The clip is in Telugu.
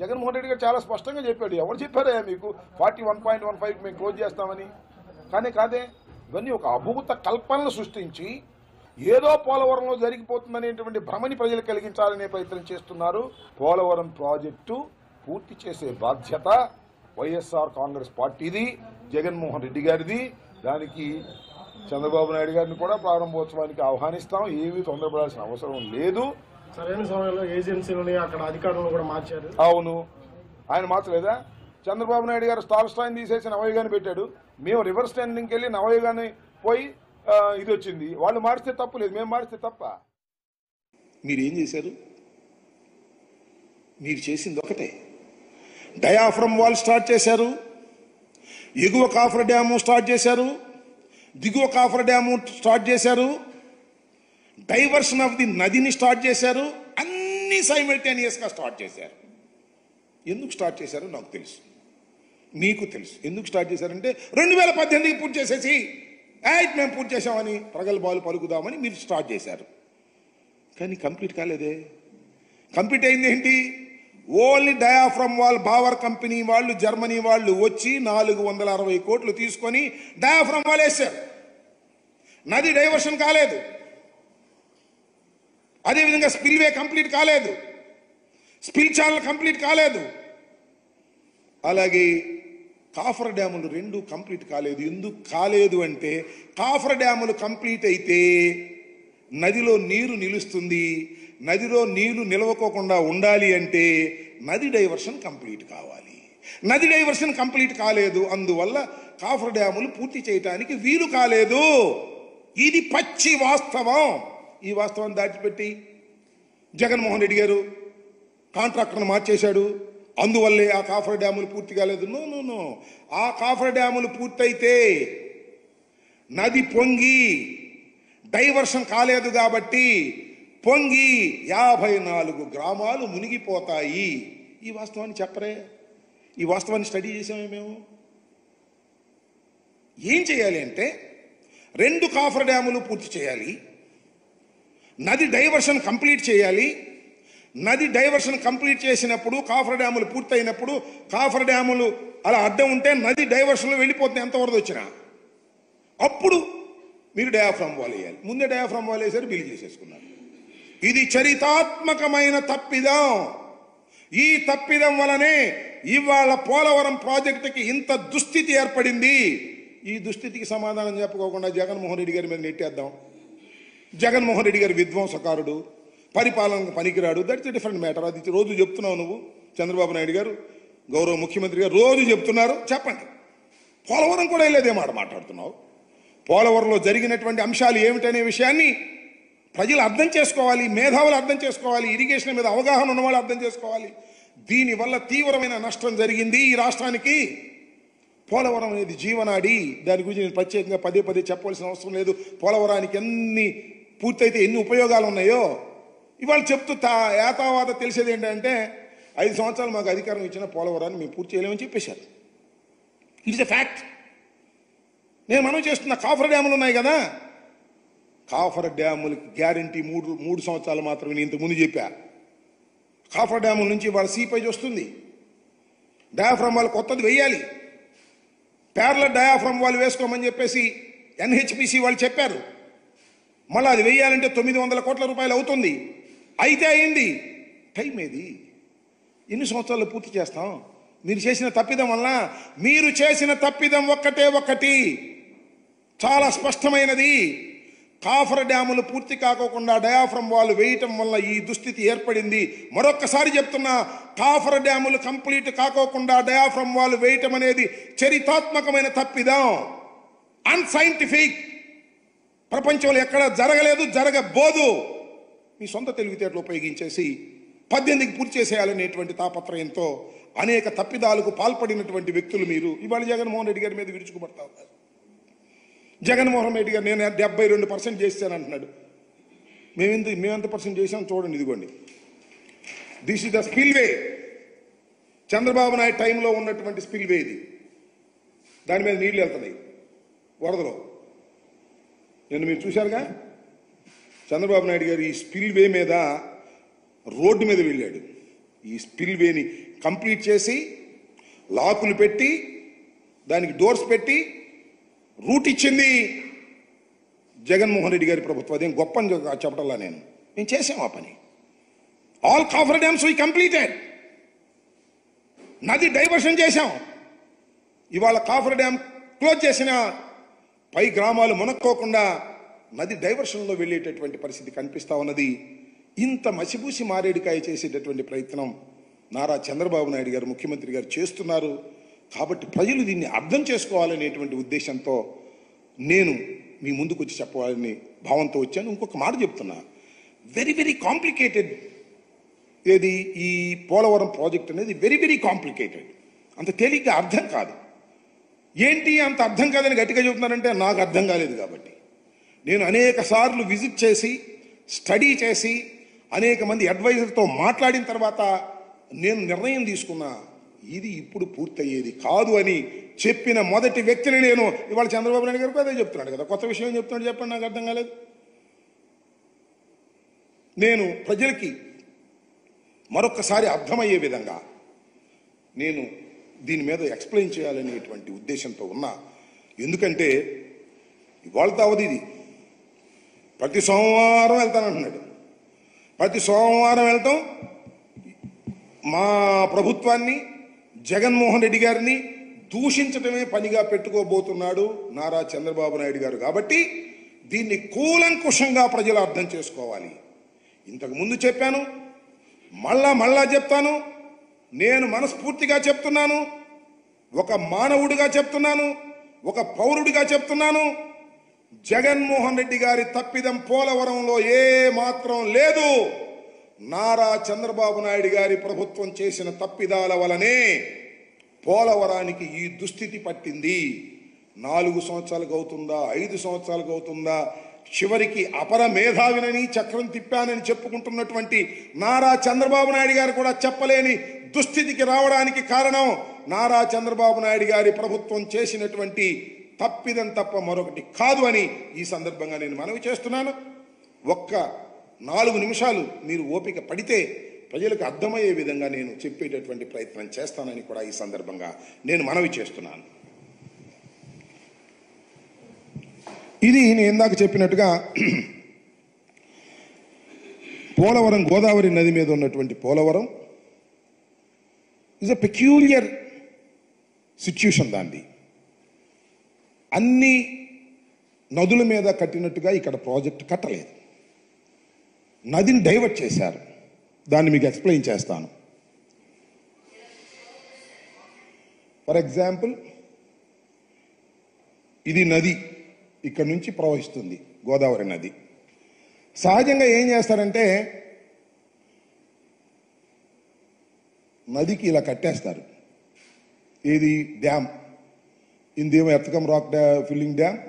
జగన్మోహన్ రెడ్డి గారు చాలా స్పష్టంగా చెప్పాడు. ఎవరు చెప్పారా మీకు 41.15 మేము క్లోజ్ చేస్తామని? కానీ కాదే, ఇవన్నీ ఒక అభూత కల్పనలు సృష్టించి ఏదో పోలవరంలో జరిగిపోతుందనేటువంటి భ్రమని ప్రజలు కలిగించాలనే ప్రయత్నం చేస్తున్నారు. పోలవరం ప్రాజెక్టు పూర్తి చేసే బాధ్యత వైఎస్ఆర్ కాంగ్రెస్ పార్టీది, జగన్మోహన్ రెడ్డి గారిది. దానికి చంద్రబాబు నాయుడు గారిని కూడా ప్రారంభోత్సవానికి ఆహ్వానిస్తాం. ఏమీ తొందరపడాల్సిన అవసరం లేదు. సరైన సమయంలో ఏజెన్సీలని అక్కడ అధికారులను కూడా మార్చారు. అవును, ఆయన మార్చలేదా? చంద్రబాబు నాయుడు గారు స్టార్ తీసేసి నవయుగాన్ని పెట్టాడు. మేము రివర్స్ స్టాండింగ్కి వెళ్ళి నవయుగాన్ని పోయి ఇది వచ్చింది. వాళ్ళు మారిస్తే తప్పు లేదు, మేము మారిస్తే తప్ప. మీరేం చేశారు? మీరు చేసింది ఒకటే, డయాఫ్రమ్ వాల్ స్టార్ట్ చేశారు, ఎగువ కాఫర్ డ్యాము స్టార్ట్ చేశారు, దిగువ కాఫర్ డ్యాము స్టార్ట్ చేశారు, డైవర్షన్ ఆఫ్ ది నదిని స్టార్ట్ చేశారు. అన్ని సైమల్టేనియస్గా స్టార్ట్ చేశారు. ఎందుకు స్టార్ట్ చేశారో నాకు తెలుసు, మీకు తెలుసు. ఎందుకు స్టార్ట్ చేశారంటే 2018కి పూర్తి చేసేసి మేము పూర్తి చేసామని ప్రగల్భాలు పలుకుదామని మీరు స్టార్ట్ చేశారు. కానీ కంప్లీట్ కాలేదే. కంప్లీట్ అయింది ఏంటి? Only diaphragm wall Bauer company వాళ్ళు, జర్మనీ వాళ్ళు వచ్చి 460 కోట్లు తీసుకొని డయాఫ్రమ్ వాల్ వేశారు. నది డైవర్షన్ కాలేదు. అదేవిధంగా స్పిల్వే కంప్లీట్ కాలేదు, స్పిల్ ఛానల్ కంప్లీట్ కాలేదు. అలాగే కాఫర్ డ్యాములు 2 కంప్లీట్ కాలేదు. ఎందుకు కాలేదు అంటే కాఫర్ డ్యాములు కంప్లీట్ అయితే నదిలో నీరు నిలుస్తుంది. నదిలో నీళ్లు నిలవకోకుండా ఉండాలి అంటే నది డైవర్షన్ కంప్లీట్ కావాలి. నది డైవర్షన్ కంప్లీట్ కాలేదు. అందువల్ల కాఫర్ డ్యాములు పూర్తి చేయడానికి వీలు కాలేదు. ఇది పచ్చి వాస్తవం. ఈ వాస్తవాన్ని దాచిపెట్టి జగన్మోహన్ రెడ్డి గారు కాంట్రాక్టర్ను మార్చేశాడు. అందువల్లే ఆ కాఫర్ డ్యాములు పూర్తి కాలేదు. నో, ఆ కాఫర్ డ్యాములు పూర్తయితే నది పొంగి డైవర్షన్ కాలేదు కాబట్టి పొంగి 54 గ్రామాలు మునిగిపోతాయి. ఈ వాస్తవాన్ని చెప్పరే? ఈ వాస్తవాన్ని స్టడీ చేసామే మేము. ఏం చేయాలి అంటే 2 కాఫర్ డ్యాములు పూర్తి చేయాలి, నది డైవర్షన్ కంప్లీట్ చేయాలి. నది డైవర్షన్ కంప్లీట్ చేసినప్పుడు కాఫర్ డ్యాములు పూర్తయినప్పుడు కాఫర్ డ్యాములు అలా అడ్డం ఉంటే నది డైవర్షన్లో వెళ్ళిపోతుంది ఎంత వరద వచ్చినా. అప్పుడు మీరు డయాఫ్రమ్ వాల్ వేయాలి. ముందే డయాఫ్రమ్ వాల్ వేసారు, బిల్లు చేసేసుకున్నారు. ఇది చరితాత్మకమైన తప్పిదం. ఈ తప్పిదం వలనే ఇవాళ పోలవరం ప్రాజెక్టుకి ఇంత దుస్థితి ఏర్పడింది. ఈ దుస్థితికి సమాధానం చెప్పుకోకుండా జగన్మోహన్ రెడ్డి గారి మీద నెట్టేద్దాం. జగన్మోహన్ రెడ్డి గారి విధ్వంసకారుడు, పరిపాలనకు పనికిరాడు. That's a different matter. అది రోజు చెప్తున్నావు నువ్వు. చంద్రబాబు నాయుడు గారు, గౌరవ ముఖ్యమంత్రి గారు రోజు చెప్తున్నారు. చెప్పండి, పోలవరం కూడా వెళ్ళేదే మాట మాట్లాడుతున్నావు. పోలవరంలో జరిగినటువంటి అంశాలు ఏమిటనే విషయాన్ని ప్రజలు అర్థం చేసుకోవాలి, మేధావులు అర్థం చేసుకోవాలి, ఇరిగేషన్ మీద అవగాహన ఉన్నవాళ్ళు అర్థం చేసుకోవాలి. దీనివల్ల తీవ్రమైన నష్టం జరిగింది ఈ రాష్ట్రానికి. పోలవరం అనేది జీవనాడి. దాని గురించి నేను ప్రత్యేకంగా పదే చెప్పవలసిన అవసరం లేదు. పోలవరానికి ఎన్ని పూర్తయితే ఎన్ని ఉపయోగాలు ఉన్నాయో ఇవాళ చెప్తూ యాతావాత తెలిసేది ఏంటంటే 5 సంవత్సరాలు మాకు అధికారం ఇచ్చిన పోలవరాన్ని మేము పూర్తి చేయలేమని చెప్పేశారు. It's a fact. నేను మనం చేస్తున్న కాఫర్ డ్యాములు ఉన్నాయి కదా, కాఫర్ డ్యాములకి గ్యారంటీ 3 సంవత్సరాలు మాత్రమే. నేను ఇంతకుముందు చెప్పా. కాఫర్ డ్యాముల నుంచి వాళ్ళ సీపేజ్ వస్తుంది. డయాఫ్రమ్ వాళ్ళు కొత్తది వేయాలి. ప్యారలల్ డయాఫ్రమ్ వాళ్ళు వేసుకోమని చెప్పేసి NHPC వాళ్ళు చెప్పారు. మళ్ళీ అది వేయాలంటే 900 కోట్ల రూపాయలు అవుతుంది. అయితే అయింది. టైం ఏది? ఎన్ని సంవత్సరాలు పూర్తి చేస్తాం? మీరు చేసిన తప్పిదం వల్ల, మీరు చేసిన తప్పిదం ఒక్కటి చాలా స్పష్టమైనది. కాఫర్ డ్యాములు పూర్తి కాకోకుండా డయాఫ్రమ్ వాల్ వేయటం వల్ల ఈ దుస్థితి ఏర్పడింది. మరొక్కసారి చెప్తున్నా, కాఫర్ డ్యాములు కంప్లీట్ కాకోకుండా డయాఫ్రమ్ వాల్ వేయటం అనేది చరితాత్మకమైన తప్పిదం, అన్సైంటిఫిక్. ప్రపంచంలో ఎక్కడ జరగలేదు, జరగబోదు. మీ సొంత తెలివితేటలు ఉపయోగించేసి 18కి పూర్తి చేసేయాలనేటువంటి తాపత్రయంతో అనేక తప్పిదాలకు పాల్పడినటువంటి వ్యక్తులు మీరు. ఇవాళ జగన్మోహన్ రెడ్డి గారి మీద విరుచుకుపడతా ఉన్నారు. జగన్మోహన్ రెడ్డి గారు నేను 72% చేశాను అంటున్నాడు. మేమెంత పర్సెంట్ చేసాం చూడండి, ఇదిగోండి. This is the spillway. Chandrababu Naidu టైంలో ఉన్నటువంటి స్పిల్వే ఇది. దాని మీద నీళ్లు వెళ్తున్నాయి వరదలో. నేను మీరు చూశారుగా, చంద్రబాబు నాయుడు గారు ఈ స్పిల్వే మీద రోడ్డు మీద వెళ్ళాడు. ఈ స్పిల్వేని కంప్లీట్ చేసి లాకులు పెట్టి దానికి డోర్స్ పెట్టి రూట్ ఇచ్చింది జగన్మోహన్ రెడ్డి గారి ప్రభుత్వం. అదేం గొప్ప అని చెప్పటల్లా మేము చేసాం ఆ పని. All coffer dams we completed. నది డైవర్షన్ చేశాం. ఇవాళ కాఫర్ డ్యామ్ క్లోజ్ చేసిన పై గ్రామాలు మునక్కోకుండా నది డైవర్షన్లో వెళ్ళేటటువంటి పరిస్థితి కనిపిస్తా ఉన్నది. ఇంత మసిబూసి మారేడుకాయ చేసేటటువంటి ప్రయత్నం నారా చంద్రబాబు నాయుడు గారు ముఖ్యమంత్రి గారు చేస్తున్నారు. కాబట్టి ప్రజలు దీన్ని అర్థం చేసుకోవాలనేటువంటి ఉద్దేశంతో నేను మీ ముందుకు వచ్చి చెప్పాలని భావంతో వచ్చాను. ఇంకొక మాట చెప్తున్నా, వెరీ వెరీ కాంప్లికేటెడ్. ఏది ఈ పోలవరం ప్రాజెక్ట్ అనేది వెరీ వెరీ కాంప్లికేటెడ్. అంత తేలిగ్గా అర్థం కాదు. ఏంటి అంత అర్థం కాదని గట్టిగా చెబుతున్నారంటే నాకు అర్థం కాలేదు. కాబట్టి నేను అనేక సార్లు విజిట్ చేసి స్టడీ చేసి అనేక మంది అడ్వైజర్తో మాట్లాడిన తర్వాత నేను నిర్ణయం తీసుకున్నా, ఇది ఇప్పుడు పూర్తయ్యేది కాదు అని చెప్పిన మొదటి వ్యక్తిని నేను. ఇవాళ చంద్రబాబు నాయుడు గారికి అదే చెప్తున్నాడు కదా, కొత్త విషయం ఏం చెప్తున్నాడు చెప్పండి, నాకు అర్థం కాలేదు. నేను ప్రజలకి మరొకసారి అర్థమయ్యే విధంగా నేను దీని మీద ఎక్స్ప్లెయిన్ చేయాలనేటువంటి ఉద్దేశంతో ఉన్నా. ఎందుకంటే ఇవాళతో అవధి ఇది. ప్రతి సోమవారం వెళ్తానంటున్నాడు. ప్రతి సోమవారం వెళ్తాం మా ప్రభుత్వాన్ని, జగన్మోహన్ రెడ్డి గారిని దూషించడమే పనిగా పెట్టుకోబోతున్నాడు నారా చంద్రబాబు నాయుడు గారు. కాబట్టి దీన్ని కూలంకుషంగా ప్రజలు అర్థం చేసుకోవాలి. ఇంతకు ముందు చెప్పాను, మళ్ళా చెప్తాను. నేను మనస్ఫూర్తిగా చెప్తున్నాను, ఒక మానవుడిగా చెప్తున్నాను, ఒక పౌరుడిగా చెప్తున్నాను. జగన్మోహన్ రెడ్డి గారి తప్పిదం పోలవరంలో ఏ మాత్రం లేదు. నారా చంద్రబాబు నాయుడు గారి ప్రభుత్వం చేసిన తప్పిదాల వలనే పోలవరానికి ఈ దుస్థితి పట్టింది. 4 సంవత్సరాలకు అవుతుందా, 5 సంవత్సరాలకు అవుతుందా, చివరికి అపర మేధావినని చక్రం తిప్పానని చెప్పుకుంటున్నటువంటి నారా చంద్రబాబు నాయుడు గారు కూడా చెప్పలేని దుస్థితికి రావడానికి కారణం నారా చంద్రబాబు నాయుడు గారి ప్రభుత్వం చేసినటువంటి తప్పిదం తప్ప మరొకటి కాదు అని ఈ సందర్భంగా నేను మనవి చేస్తున్నాను. ఒక్క 4 నిమిషాలు మీరు ఓపిక పడితే ప్రజలకు అర్థమయ్యే విధంగా నేను చెప్పేటటువంటి ప్రయత్నం చేస్తానని కూడా ఈ సందర్భంగా నేను మనవి చేస్తున్నాను. ఇది నేను ఇందాక చెప్పినట్టుగా పోలవరం గోదావరి నది మీద ఉన్నటువంటి Polavaram is a peculiar situation. దాన్ని అన్ని నదుల మీద కట్టినట్టుగా ఇక్కడ ప్రాజెక్ట్ కట్టలేదు. నదిని డైవర్ట్ చేశారు. దాన్ని మీకు ఎక్స్ప్లెయిన్ చేస్తాను. ఫర్ ఎగ్జాంపుల్, ఇది నది ఇక్కడ నుంచి ప్రవహిస్తుంది, గోదావరి నది. సహజంగా ఏం చేస్తారంటే నదికి ఇలా కట్టేస్తారు. ఏది డ్యామ్, ఇందేమో ఎత్తకం రాక్ ఫిల్లింగ్ డ్యామ్,